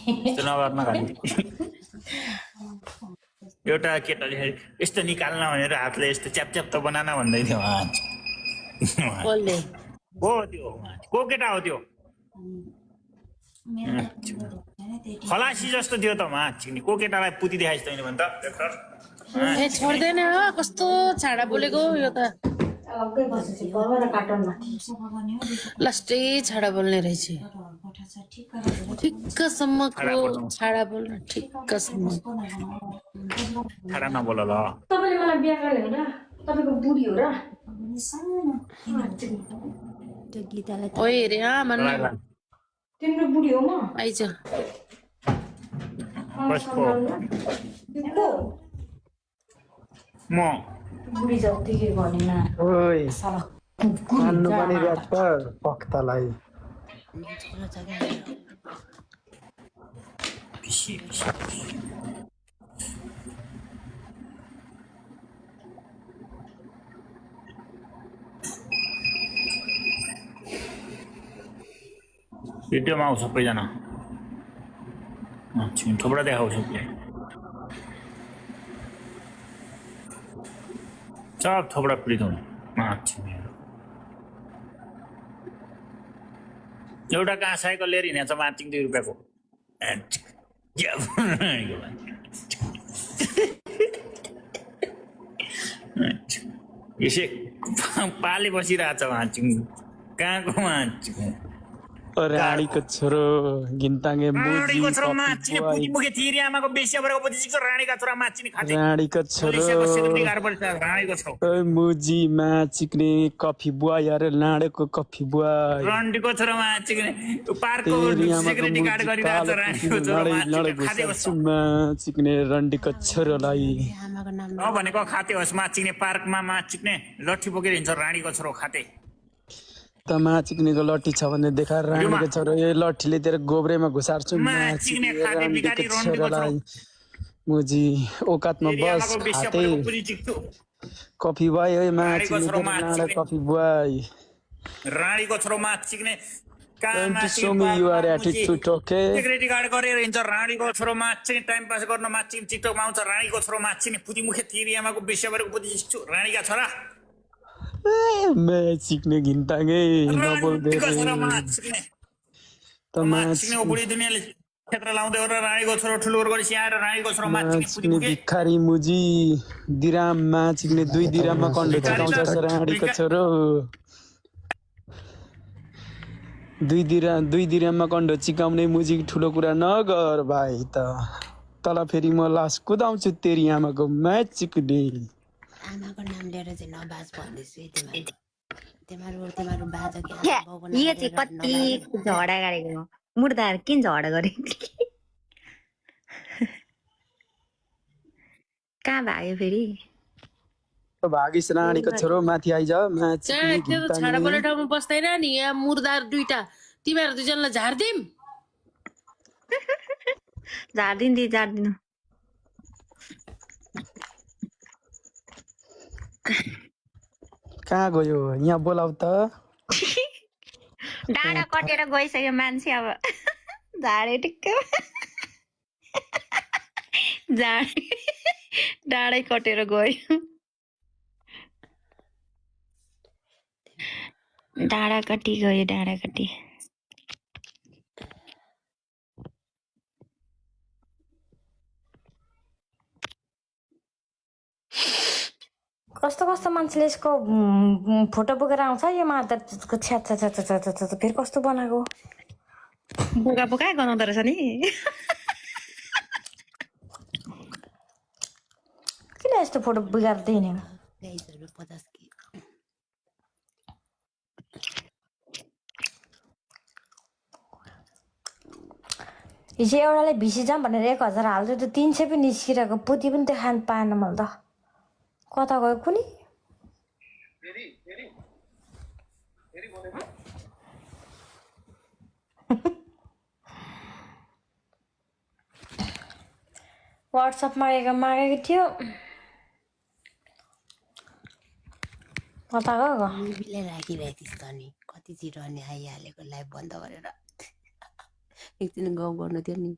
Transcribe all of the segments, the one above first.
यस्तो नगर्न खालि एउटा केटाले यस्तो निकाल्न भनेर हातले यस्तो च्याप त बनान भन्दै थियो कसले को त्यो को केटा हो त्यो खलासी जस्तो थियो त को केटालाई पुती देखाइस् तैँले भन् त डाक्टर ए छोड्दैन हो कस्तो छाडा बोलेको यो त लास्टै छाडा बोल्ने रहेछ ठिक्कसम्मको छाडा बोल्न ठिक्कसम्म छाडा नबोल ल तपाईले मलाई बिहा गर्ने हो र तपाईको बुढी हो र ओइ हेरे मान्नु तिम्रो बुढी हो म आइज म बुढी जत्तिकै भनेन ओइ मान्नु पनि ऱ्यापर पक्तालाई भिडियोमा आउँछ सबैजना थोपडा देखाउँछ सब थोपडा प्लिटाउनु एउटा कहाँ साइकल लिएर हिँडेछ मार्चिङ 2 रुपियाँको यसै पाले बसिरहेछ मार्चिङ कहाँको मार्चिङ राणीको छोरो घिन्ताङ्गे राणीको छोरो मार्चिने पुती मुखे थिरी आमाको बेसिया भएर पछि सिक्छ राणीका छोरा मार्चिने खाते राणीको छोरो राणीको छोरो ओइ मुजी माचिक्ने कफी बुवा यार लाडेको कफी बुवा रन्डीको छोरो मार्चिने पार्कको सेक्युरिटी गार्ड गरिरहेछ राणीको छोरो खाते होस् माचिक्ने रन्डीको छोरोलाई भनेको खाते होस् माचिने पार्कमा माचिक्ने लट्ठी बोकेर हिँड्छ राणीको छोरो खाते त माचिक्नेको लट्ठी छ भने देखा राणीको छोरो यो लट्ठीले तेरो गोब्रेमा घुसार्छु माचिक्ने खाते बिगारी रन्डीको छोरो मुजी औकातमा बस खाते कफी बुवाई ओइ माचिक्ने कफी बुवाई राणीको छोरो माचिक्ने सेक्युरिटी गार्ड गरेर हिँड्छ राणीको छोरो माचिने टाइम पास गर्न माचिने टिकटकमा आउँछ राणीको छोरो माचिने पुती मुखे तिरियामाको बेसिया भएर पुती सिक्छु राणीका छोरा सिक्ने घिन्ताङ्गे नबोल्दै बुढी दुनियाँले क्षेत्र लाउँदै हो र राणीको छोरो ठुलो गरेपछि आएर राणीको छोरो माचिने भिखारी मुजी दिराम माचिक्ने 2 दिराममा कन्डो चिकाउँछ राणीको छोरो 2 दिराममा कन्डो चिकाउने मुजी ठुलो कुरा नगर भाइ त तल फेरि म लास कुदाउँछु तेरी आमाको माचिक्ने आमाको नाम लिएर चाहिँ नबाज भन्दैछु तिमीहरू बाजा यो चाहिँ कति झगडा गरेको मुर्दाहरू किन झगडा गरेको कहाँ भाग्यो फेरि भागिस राणीको छोरो माथि आइज छाडा बोल्ने ठाउँमा बस्दैन नि यहाँ मुर्दार 2टा तिमीहरू 2जनालाई झार्दिम झार्दिनु कहाँ गयो यहाँ बोलाउ त डाँडा कटेर गइसक्यो मान्छे अब झाडे टिक्क डाँडै कटेर गयो डाँडा कटी कस्तो मान्छेले यसको फोटो बोकेर आउँछ यो मार्दा फेरि कस्तो बनाएको बोका गनाउँदो रहेछ नि किन यस्तो फोटो बिगार दिने हिजो एउटाले भिसी जाम भनेर 1000 हाल्थ्यो त्यो 300 पनि निस्किरहेको पुती पनि त्यो खान पाएन मैले त कता गयो कुनी व्हाट्सएप मागेको थियो कता गयो मुभीलाई राखिरहेथिस् त नि कति छिटो अनि आइहालेको लाइभ बन्द गरेर एकदिन गाउँ गर्नु थियो नि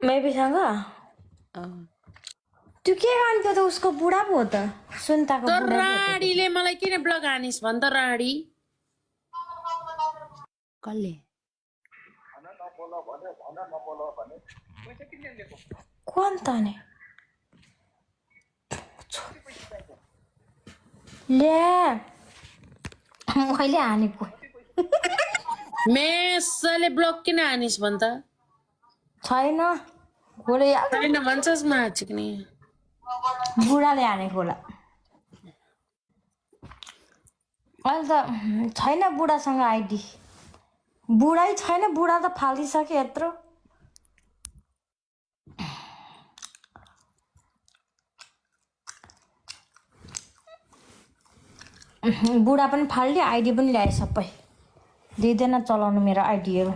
मेबीसँग त्यो के गान्थ्यो त उसको बुढा पो हो त सुन्ताको तर बुढा राडीले मलाई किन ब्लग हानिस् भन् त राडी कसले कोन त नि ल्या मैले हानेको मेसले ब्लग किन हानिस् भन् त छैन गोले छैन भन्छस् म चिक्ने बुढाले हानेको होला अहिले त छैन बुढासँग आइडी बुढै छैन बुढा त फालिसक्यो यत्रो बुढा पनि फाल्यो आइडी पनि ल्याए सबै दिँदैन चलाउनु मेरो आइडीहरू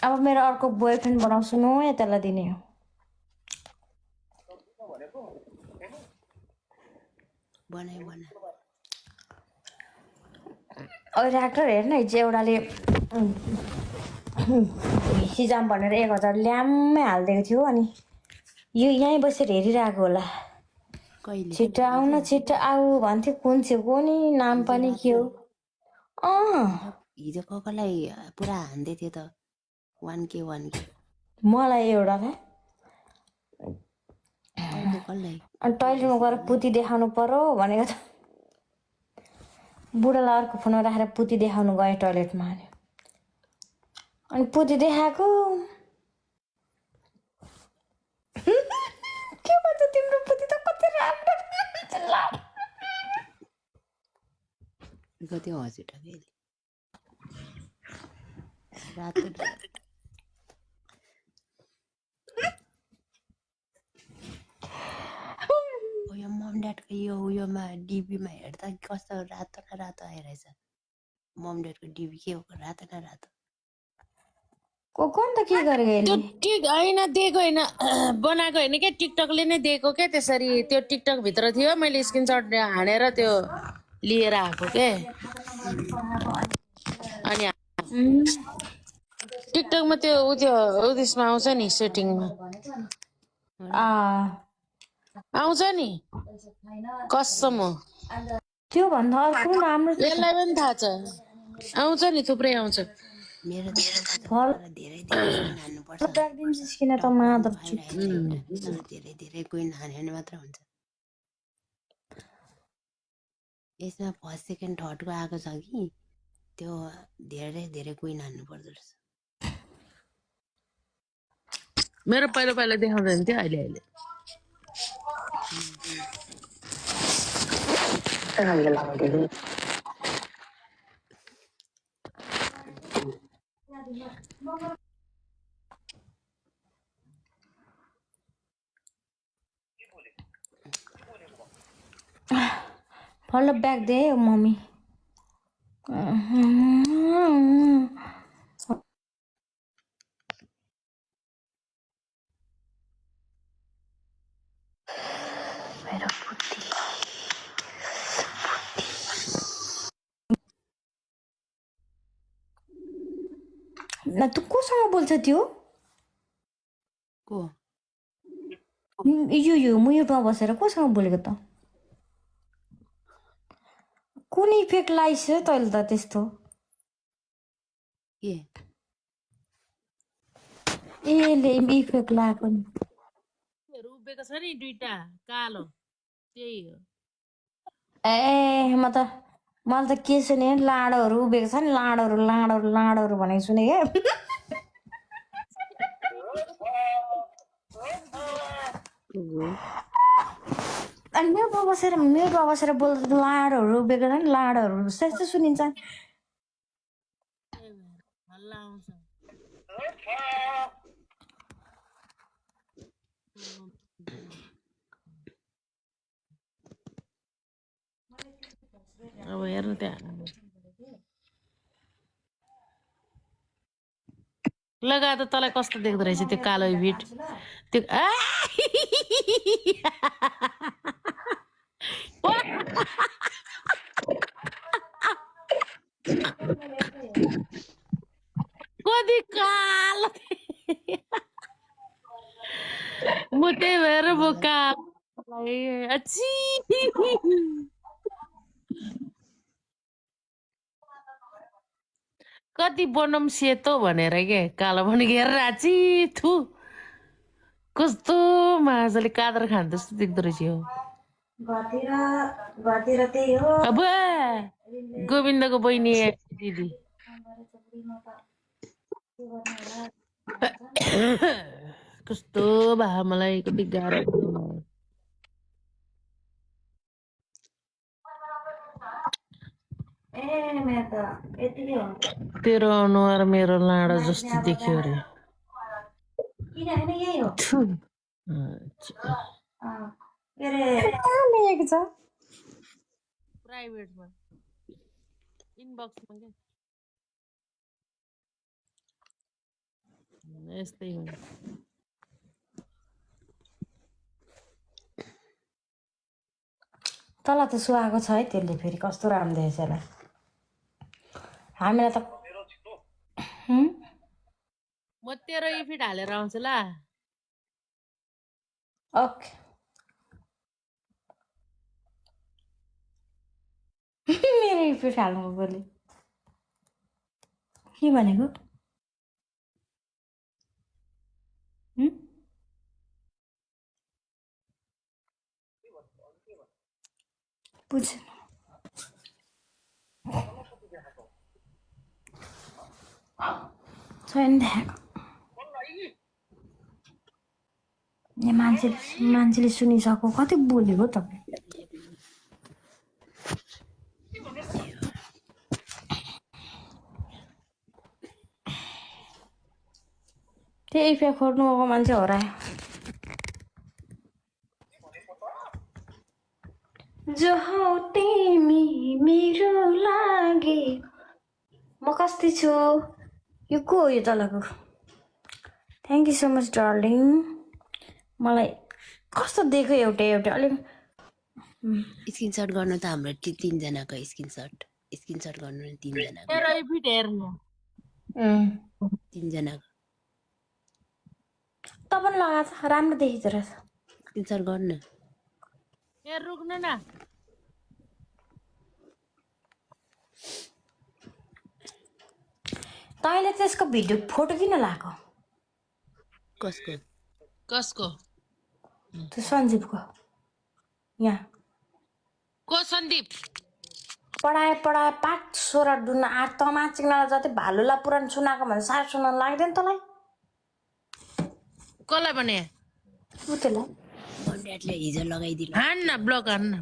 अब मेरो अर्को बोयफ्रेन्ड बनाउँछु न या त्यसलाई दिने हो बनाइ बना अहिले एक्टर हेर्न हिजो एउटाले हिसी जाम भनेर 1000 ल्याम्मै हालिदिएको थियो अनि यो यहीँ बसेर हेरिरहेको होला कहिले छिट्टो आउन छिट्टो आऊ भन्थ्यो कुन चाहिँ को नि नाम पनि के हो हिजो कसलाई पुरा हान्दै थियो त 1K मलाई एउटा क्या कसलाई अनि टोइलेटमा गएर पुती देखाउनु पर्यो भनेको त बुढालाई अर्को फोनमा राखेर पुती देखाउनु गएँ टोइलेटमा अनि पुती देखाएको के भन्छ तिम्रो पुती त कति राम्रो कति हजुर रातो यो मम ड्याडको यो उयोमा डिबीमा हेर्दा कस्तो रातो न रातो आइरहेछ मम ड्याडको डिबी के हो रातो न रातो कोन त के गरेको त्यो टिक होइन दिएको होइन बनाएको होइन क्या टिकटकले नै दिएको क्या त्यसरी त्यो टिकटक भित्र थियो मैले स्क्रिनसट हानेर त्यो लिएर आएको के अनि टिकटकमा त्यो उयसमा आउँछ नि सेटिङमा आउँछ नि कसम हो त्यो भन्दा अर्को राम्रो यसलाई पनि थाहा छ आउँछ नि थुप्रै आउँछ मेरो फल धेरै हान्नुपर्छ किन त मादर धेरै कोइन हान्यो भने मात्र हुन्छ यसमा फर्स्ट सेकेन्ड थर्डको आएको छ कि त्यो धेरै कोइन हान्नु पर्दो रहेछ मेरो पहिला देखाउँदैन थियो अहिले फल ब्याग दे मम्मी न तँ कोसँग बोल्छ त्यो को यो मुयुरमा बसेर कोसँग बोलेको त कुन इफेक्ट लाइस् तैँले त त्यस्तो के एले इफेक्ट लगाएको नि उभिएको छ नि दुईटा कालो त्यही हो ए मलाई त के सुने लाडोहरू उभिएको छ नि लाडोहरू भनेको सुने क्या अनि मेरो बसेर बोल्दा लाडोहरू उभिएको छ नि लाडोहरू यस्तो सुनिन्छ हल्ला आउँछ अब हेर्नु त्यहाँ लगा त तँलाई कस्तो देख्दो रहेछ त्यो कालो भिट त्यो कति कालो म त्यही भएर बोका अच्छी कति बनम सेतो भनेर के कालो पनि घेरेर आची थु कस्तो माजाले कादर खान जस्तो देख्दो रहेछ यो घरतिर त्यही हो अब गोविन्दको बहिनी दिदी कस्तो भा मलाई कति गाह्रो मेरो त यतिकै हो तेरो अनुहार मेरो लाडो जस्तो देखियो अरे किनभने यही हो थु। के अरे लेखेको छ प्राइभेटमा इनबक्समा के यस्तै हो तल त सुहाएको छ है त्यसले फेरि कस्तो राम्रो देखेछ होला हामीलाई त म तेरो इफिट हालेर आउँछु ल ओके मेरो इफिट हाल्नु बोले के भनेको बुझेन छैन देखाएको यहाँ मान्छेले सुनिसक्यो कति बोलेको तपाईँ त्यही इफेक्ट खोज्नु भएको मान्छे हो र जो हो तिमी मेरो लागि म कस्तै छु यो को हो यो तलको thank you so much darling मलाई कस्तो दिएको एउटै अलिक स्क्रिनसट गर्नु त हाम्रो तिनजनाको स्क्रिनसट गर्नु नि तिनजनाको तेरो इफिट हेर्नु तिनजनाको तपाईँ लगाएको छ राम्रो देखिँदो रहेछ स्क्रिनसट गर्नु ए रुक्नु न तैँले त्यसको भिडियो फोटो किन लगाएको कसको कसको त्यो सञ्जीवको यहाँ को सन्दीप पढाए पाठ सोह्र डुन्न आठ तमा चिङ्नालाई जति भालुलाई पुराण सुनाएको भने साह्रो सुनाउनु लाग्दैन तँलाई कसलाई भने उसलाई मम ड्याडले हिजो लगाइदिनु हान्न ब्लक हान्न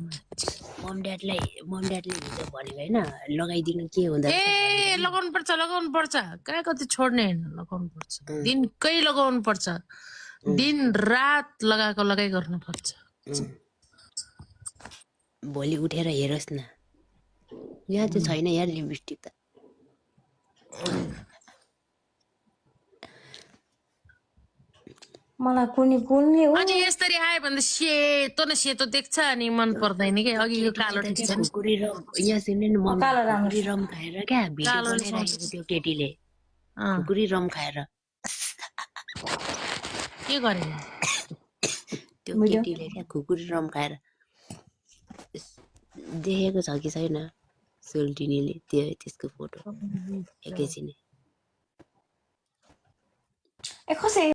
मम ड्याडले हिजो भनेको होइन लगाइदिनु के हुँदा ए लगाउनु पर्छ कहाँ कति छोड्ने होइन लगाउनु पर्छ दिनकै लगाउनु पर्छ दिन रात लगाइ गर्नु पर्छ भोलि उठेर हेरोस् न यहाँ चाहिँ छैन यार लिपस्टिक त मलाई कुनै हो अनि यसरी आयो भने त सेतो न सेतो देख्छ अनि मन पर्दैन कि अघि यो कालो ठिक छ नि खुकुरी रम यहाँ सुन्ने नि मम कालो राम्रो खुकुरी रम खाएर क्या भिडियो कालो बनाइराखेको त्यो केटीले खुकुरी रम खाएर के गरे त्यो केटीले क्या खुकुरी रम खाएर देखेको छ कि छैन सोल्टिनीले त्यसको फोटो एकैछिन कसै